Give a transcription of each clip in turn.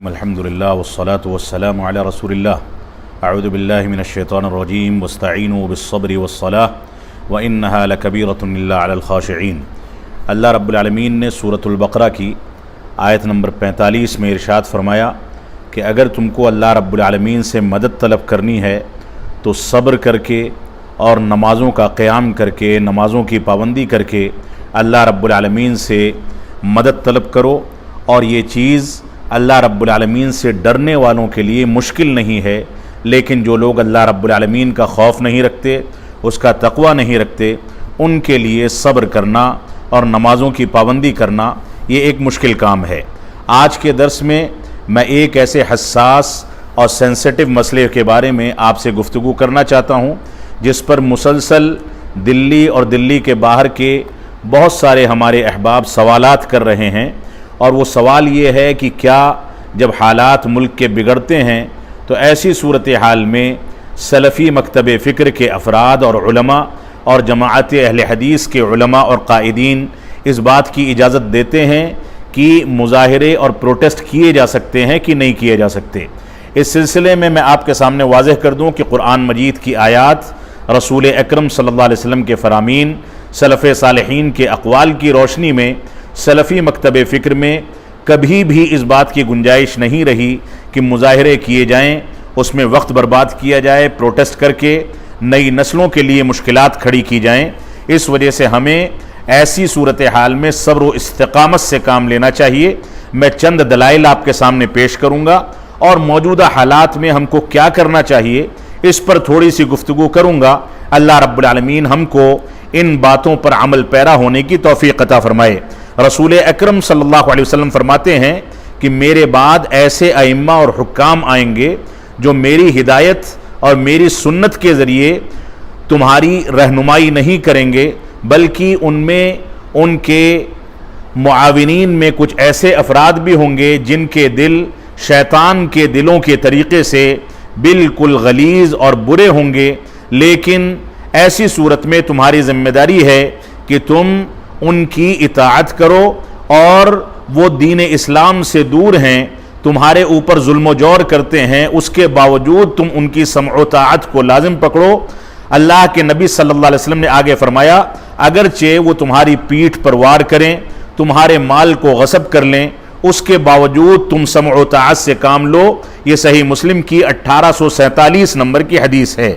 الحمدللہ والصلاة والسلام علی رسول اللہ اعوذ باللہ من الشیطان الرجیم واستعینوا بالصبر والصلاة وانہا لکبیرۃ الا علی الخاشعین۔ اللہ رب العالمین نے سورۃ البقرہ کی آیت نمبر 45 میں ارشاد فرمایا کہ اگر تم کو اللہ رب العالمین سے مدد طلب کرنی ہے تو صبر کر کے اور نمازوں کا قیام کر کے، نمازوں کی پابندی کر کے اللہ رب العالمین سے مدد طلب کرو۔ اور یہ چیز اللہ رب العالمین سے ڈرنے والوں کے لیے مشکل نہیں ہے، لیکن جو لوگ اللہ رب العالمین کا خوف نہیں رکھتے، اس کا تقوی نہیں رکھتے، ان کے لیے صبر کرنا اور نمازوں کی پابندی کرنا یہ ایک مشکل کام ہے۔ آج کے درس میں ایک ایسے حساس اور سینسٹیو مسئلے کے بارے میں آپ سے گفتگو کرنا چاہتا ہوں جس پر مسلسل دلی اور دلی کے باہر کے بہت سارے ہمارے احباب سوالات کر رہے ہیں، اور وہ سوال یہ ہے کہ کیا جب حالات ملک کے بگڑتے ہیں تو ایسی صورتحال میں سلفی مکتب فکر کے افراد اور علماء اور جماعت اہل حدیث کے علماء اور قائدین اس بات کی اجازت دیتے ہیں کہ مظاہرے اور پروٹیسٹ کیے جا سکتے ہیں کہ نہیں کیے جا سکتے؟ اس سلسلے میں آپ کے سامنے واضح کر دوں کہ قرآن مجید کی آیات، رسول اکرم صلی اللہ علیہ وسلم کے فرامین، سلف صالحین کے اقوال کی روشنی میں سلفی مکتب فکر میں کبھی بھی اس بات کی گنجائش نہیں رہی کہ مظاہرے کیے جائیں، اس میں وقت برباد کیا جائے، پروٹیسٹ کر کے نئی نسلوں کے لیے مشکلات کھڑی کی جائیں۔ اس وجہ سے ہمیں ایسی صورتحال میں صبر و استقامت سے کام لینا چاہیے۔ میں چند دلائل آپ کے سامنے پیش کروں گا اور موجودہ حالات میں ہم کو کیا کرنا چاہیے اس پر تھوڑی سی گفتگو کروں گا۔ اللہ رب العالمین ہم کو ان باتوں پر عمل پیرا ہونے کی توفیق عطا فرمائے۔ رسول اکرم صلی اللہ علیہ وسلم فرماتے ہیں کہ میرے بعد ایسے ائمہ اور حکام آئیں گے جو میری ہدایت اور میری سنت کے ذریعے تمہاری رہنمائی نہیں کریں گے، بلکہ ان میں ان کے معاونین میں کچھ ایسے افراد بھی ہوں گے جن کے دل شیطان کے دلوں کے طریقے سے بالکل غلیظ اور برے ہوں گے۔ لیکن ایسی صورت میں تمہاری ذمہ داری ہے کہ تم ان کی اطاعت کرو، اور وہ دین اسلام سے دور ہیں، تمہارے اوپر ظلم و جور کرتے ہیں، اس کے باوجود تم ان کی سمع و طاعت کو لازم پکڑو۔ اللہ کے نبی صلی اللہ علیہ وسلم نے آگے فرمایا اگرچہ وہ تمہاری پیٹھ پر وار کریں، تمہارے مال کو غصب کر لیں، اس کے باوجود تم سمع و طاعت سے کام لو۔ یہ صحیح مسلم کی 1847 نمبر کی حدیث ہے۔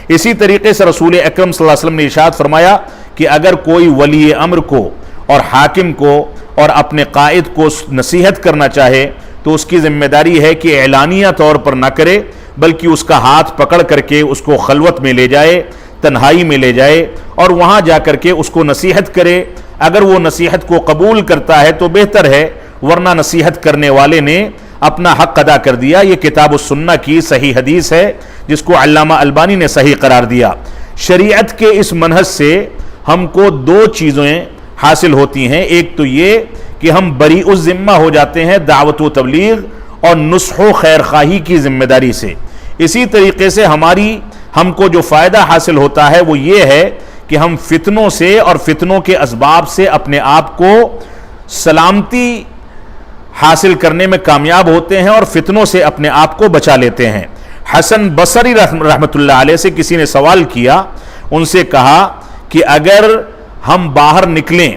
اسی طریقے سے رسول اکرم صلی اللہ علیہ وسلم نے ارشاد فرمایا کہ اگر کوئی ولی امر کو اور حاکم کو اور اپنے قائد کو نصیحت کرنا چاہے تو اس کی ذمہ داری ہے کہ اعلانیہ طور پر نہ کرے، بلکہ اس کا ہاتھ پکڑ کر کے اس کو خلوت میں لے جائے، تنہائی میں لے جائے اور وہاں جا کر کے اس کو نصیحت کرے۔ اگر وہ نصیحت کو قبول کرتا ہے تو بہتر ہے، ورنہ نصیحت کرنے والے نے اپنا حق ادا کر دیا۔ یہ کتاب السنہ کی صحیح حدیث ہے جس کو علامہ البانی نے صحیح قرار دیا۔ شریعت کے اس منہج سے ہم کو دو چیزیں حاصل ہوتی ہیں، ایک تو یہ کہ ہم بریء الذمہ ہو جاتے ہیں دعوت و تبلیغ اور نصح و خیر خواہی کی ذمہ داری سے۔ اسی طریقے سے ہم کو جو فائدہ حاصل ہوتا ہے وہ یہ ہے کہ ہم فتنوں سے اور فتنوں کے اسباب سے اپنے آپ کو سلامتی حاصل کرنے میں کامیاب ہوتے ہیں اور فتنوں سے اپنے آپ کو بچا لیتے ہیں۔ حسن بصری رحمۃ اللہ علیہ سے کسی نے سوال کیا، ان سے کہا کہ اگر ہم باہر نکلیں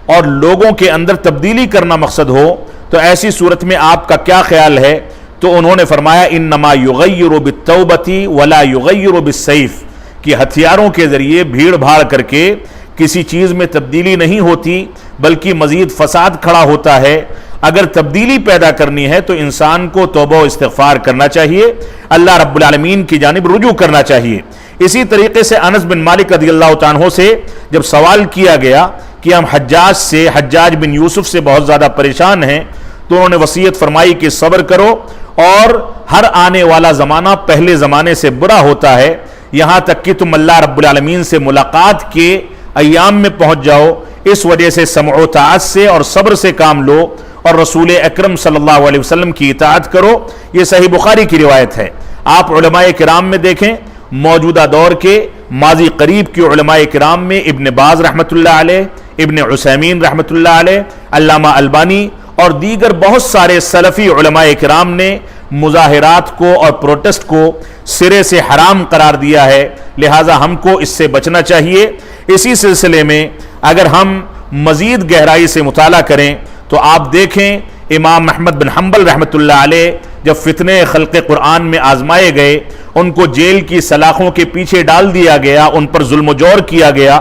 اور لوگوں کے اندر تبدیلی کرنا مقصد ہو تو ایسی صورت میں آپ کا کیا خیال ہے؟ تو انہوں نے فرمایا انما یغیر بالتوبۃ ولا یغیر بالسیف، کہ ہتھیاروں کے ذریعے بھیڑ بھاڑ کر کے کسی چیز میں تبدیلی نہیں ہوتی بلکہ مزید فساد کھڑا ہوتا ہے۔ اگر تبدیلی پیدا کرنی ہے تو انسان کو توبہ و استغفار کرنا چاہیے، اللہ رب العالمین کی جانب رجوع کرنا چاہیے۔ اسی طریقے سے انس بن مالک رضی اللہ تعالیٰ عنہ سے جب سوال کیا گیا کہ ہم حجاج بن یوسف سے بہت زیادہ پریشان ہیں، تو انہوں نے وصیت فرمائی کہ صبر کرو، اور ہر آنے والا زمانہ پہلے زمانے سے برا ہوتا ہے، یہاں تک کہ تم اللہ رب العالمین سے ملاقات کے ایام میں پہنچ جاؤ۔ اس وجہ سے سمع و طاعت سے اور صبر سے کام لو اور رسول اکرم صلی اللہ علیہ وسلم کی اطاعت کرو۔ یہ صحیح بخاری کی روایت ہے۔ آپ علماء کرام میں دیکھیں، موجودہ دور کے ماضی قریب کے علماء کرام میں ابن باز رحمۃ اللہ علیہ، ابن عثیمین رحمۃ اللہ علیہ، علامہ البانی اور دیگر بہت سارے سلفی علماء کرام نے مظاہرات کو اور پروٹیسٹ کو سرے سے حرام قرار دیا ہے، لہٰذا ہم کو اس سے بچنا چاہیے۔ اسی سلسلے میں اگر ہم مزید گہرائی سے مطالعہ کریں تو آپ دیکھیں امام احمد بن حنبل رحمۃ اللہ علیہ جب فتنے خلق قرآن میں آزمائے گئے، ان کو جیل کی سلاخوں کے پیچھے ڈال دیا گیا، ان پر ظلم و جور کیا گیا،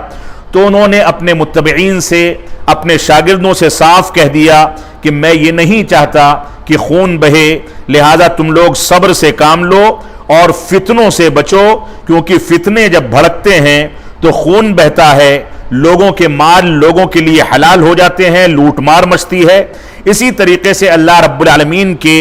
تو انہوں نے اپنے متبعین سے، اپنے شاگردوں سے صاف کہہ دیا کہ میں یہ نہیں چاہتا کہ خون بہے، لہذا تم لوگ صبر سے کام لو اور فتنوں سے بچو، کیونکہ فتنے جب بھڑکتے ہیں تو خون بہتا ہے، لوگوں کے مال لوگوں کے لیے حلال ہو جاتے ہیں، لوٹ مار مچتی ہے۔ اسی طریقے سے اللہ رب العالمین کے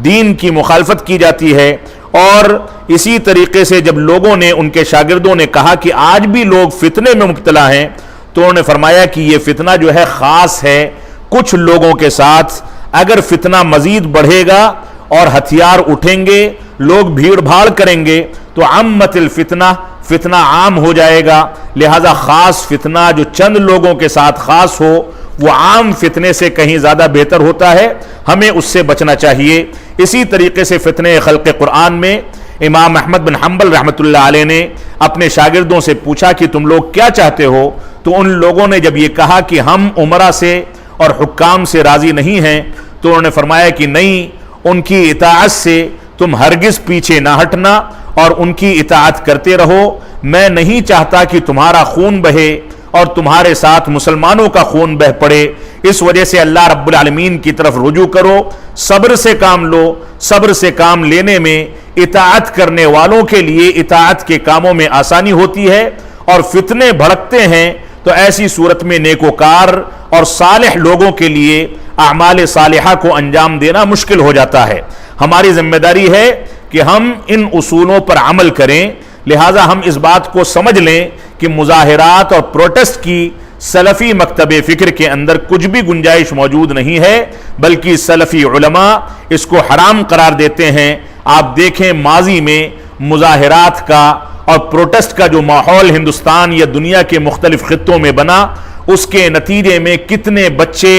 دین کی مخالفت کی جاتی ہے، اور اسی طریقے سے جب لوگوں نے، ان کے شاگردوں نے کہا کہ آج بھی لوگ فتنے میں مبتلا ہیں، تو انہوں نے فرمایا کہ یہ فتنہ جو ہے خاص ہے کچھ لوگوں کے ساتھ، اگر فتنہ مزید بڑھے گا اور ہتھیار اٹھیں گے، لوگ بھیڑ بھاڑ کریں گے تو عمت الفتنہ، فتنہ عام ہو جائے گا، لہذا خاص فتنہ جو چند لوگوں کے ساتھ خاص ہو وہ عام فتنے سے کہیں زیادہ بہتر ہوتا ہے، ہمیں اس سے بچنا چاہیے۔ اسی طریقے سے فتنے خلق قرآن میں امام احمد بن حنبل رحمۃ اللہ علیہ نے اپنے شاگردوں سے پوچھا کہ تم لوگ کیا چاہتے ہو، تو ان لوگوں نے جب یہ کہا کہ ہم عمرہ سے اور حکام سے راضی نہیں ہیں، تو انہوں نے فرمایا کہ نہیں، ان کی اطاعت سے تم ہرگز پیچھے نہ ہٹنا اور ان کی اطاعت کرتے رہو، میں نہیں چاہتا کہ تمہارا خون بہے اور تمہارے ساتھ مسلمانوں کا خون بہ پڑے، اس وجہ سے اللہ رب العالمین کی طرف رجوع کرو، صبر سے کام لو، صبر سے کام لینے میں اطاعت کرنے والوں کے لیے اطاعت کے کاموں میں آسانی ہوتی ہے، اور فتنے بھڑکتے ہیں تو ایسی صورت میں نیکوکار اور صالح لوگوں کے لیے اعمال صالحہ کو انجام دینا مشکل ہو جاتا ہے۔ ہماری ذمہ داری ہے کہ ہم ان اصولوں پر عمل کریں، لہٰذا ہم اس بات کو سمجھ لیں کہ مظاہرات اور پروٹیسٹ کی سلفی مکتب فکر کے اندر کچھ بھی گنجائش موجود نہیں ہے، بلکہ سلفی علماء اس کو حرام قرار دیتے ہیں۔ آپ دیکھیں ماضی میں مظاہرات کا اور پروٹیسٹ کا جو ماحول ہندوستان یا دنیا کے مختلف خطوں میں بنا، اس کے نتیجے میں کتنے بچے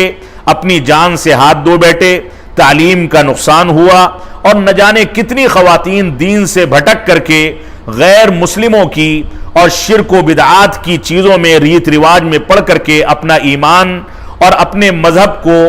اپنی جان سے ہاتھ دھو بیٹھے، تعلیم کا نقصان ہوا، اور نہ جانے کتنی خواتین دین سے بھٹک کر کے غیر مسلموں کی اور شرک و بدعات کی چیزوں میں، ریت رواج میں پڑھ کر کے اپنا ایمان اور اپنے مذہب کو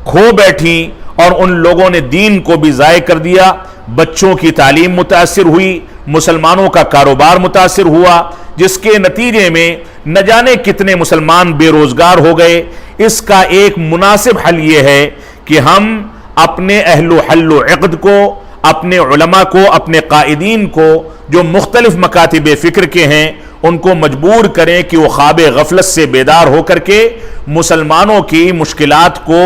کھو بیٹھی، اور ان لوگوں نے دین کو بھی ضائع کر دیا۔ بچوں کی تعلیم متاثر ہوئی، مسلمانوں کا کاروبار متاثر ہوا، جس کے نتیجے میں نہ جانے کتنے مسلمان بے روزگار ہو گئے۔ اس کا ایک مناسب حل یہ ہے کہ ہم اپنے اہل و حل و عقد کو، اپنے علماء کو، اپنے قائدین کو جو مختلف مکاتب فکر کے ہیں، ان کو مجبور کریں کہ وہ خواب غفلت سے بیدار ہو کر کے مسلمانوں کی مشکلات کو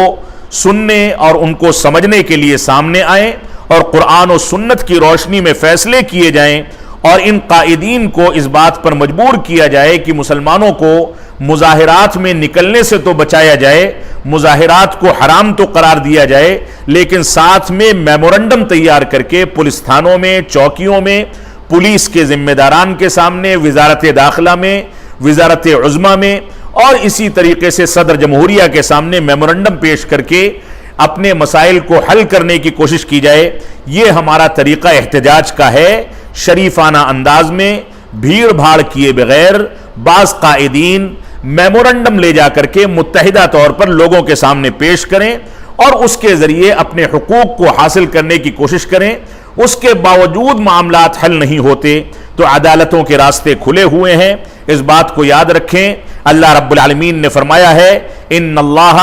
سننے اور ان کو سمجھنے کے لیے سامنے آئیں، اور قرآن و سنت کی روشنی میں فیصلے کیے جائیں، اور ان قائدین کو اس بات پر مجبور کیا جائے کہ مسلمانوں کو مظاہرات میں نکلنے سے تو بچایا جائے، مظاہرات کو حرام تو قرار دیا جائے، لیکن ساتھ میں میمورنڈم تیار کر کے پولیس تھانوں میں، چوکیوں میں، پولیس کے ذمہ داران کے سامنے، وزارت داخلہ میں، وزارت عظمیٰ میں، اور اسی طریقے سے صدر جمہوریہ کے سامنے میمورنڈم پیش کر کے اپنے مسائل کو حل کرنے کی کوشش کی جائے۔ یہ ہمارا طریقہ احتجاج کا ہے، شریفانہ انداز میں، بھیڑ بھاڑ کیے بغیر بعض قائدین میمورنڈم لے جا کر کے متحدہ طور پر لوگوں کے سامنے پیش کریں اور اس کے ذریعے اپنے حقوق کو حاصل کرنے کی کوشش کریں۔ اس کے باوجود معاملات حل نہیں ہوتے تو عدالتوں کے راستے کھلے ہوئے ہیں، اس بات کو یاد رکھیں۔ اللہ رب العالمین نے فرمایا ہے ان اللہ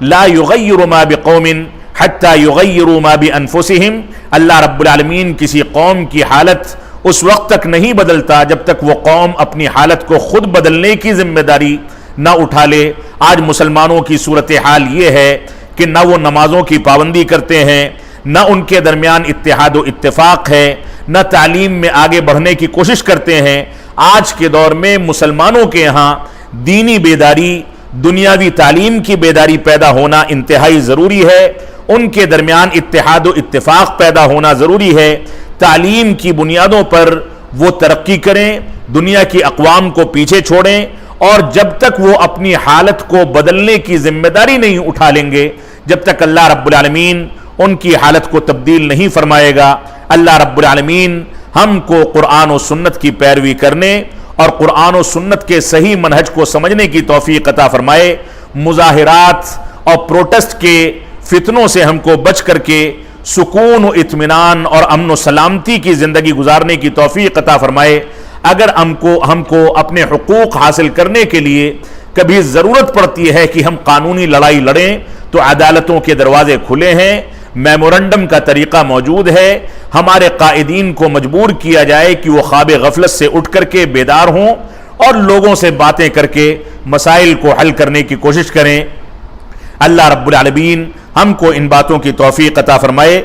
لا یغیر ما بقوم حتی یغیروا ما بانفسہم، اللہ رب العالمین کسی قوم کی حالت اس وقت تک نہیں بدلتا جب تک وہ قوم اپنی حالت کو خود بدلنے کی ذمہ داری نہ اٹھا لے۔ آج مسلمانوں کی صورتحال یہ ہے کہ نہ وہ نمازوں کی پابندی کرتے ہیں، نہ ان کے درمیان اتحاد و اتفاق ہے، نہ تعلیم میں آگے بڑھنے کی کوشش کرتے ہیں۔ آج کے دور میں مسلمانوں کے یہاں دینی بیداری، دنیاوی تعلیم کی بیداری پیدا ہونا انتہائی ضروری ہے، ان کے درمیان اتحاد و اتفاق پیدا ہونا ضروری ہے۔ تعلیم کی بنیادوں پر وہ ترقی کریں، دنیا کی اقوام کو پیچھے چھوڑیں، اور جب تک وہ اپنی حالت کو بدلنے کی ذمہ داری نہیں اٹھا لیں گے، جب تک اللہ رب العالمین ان کی حالت کو تبدیل نہیں فرمائے گا، اللہ رب العالمین ہم کو قرآن و سنت کی پیروی کرنے اور قرآن و سنت کے صحیح منہج کو سمجھنے کی توفیق عطا فرمائے۔ مظاہرات اور پروٹیسٹ کے فتنوں سے ہم کو بچ کر کے سکون و اطمینان اور امن و سلامتی کی زندگی گزارنے کی توفیق عطا فرمائے۔ اگر ہم کو اپنے حقوق حاصل کرنے کے لیے کبھی ضرورت پڑتی ہے کہ ہم قانونی لڑائی لڑیں تو عدالتوں کے دروازے کھلے ہیں، میمورنڈم کا طریقہ موجود ہے۔ ہمارے قائدین کو مجبور کیا جائے کہ وہ خواب غفلت سے اٹھ کر کے بیدار ہوں اور لوگوں سے باتیں کر کے مسائل کو حل کرنے کی کوشش کریں۔ اللہ رب العالمین ہم کو ان باتوں کی توفیق عطا فرمائے۔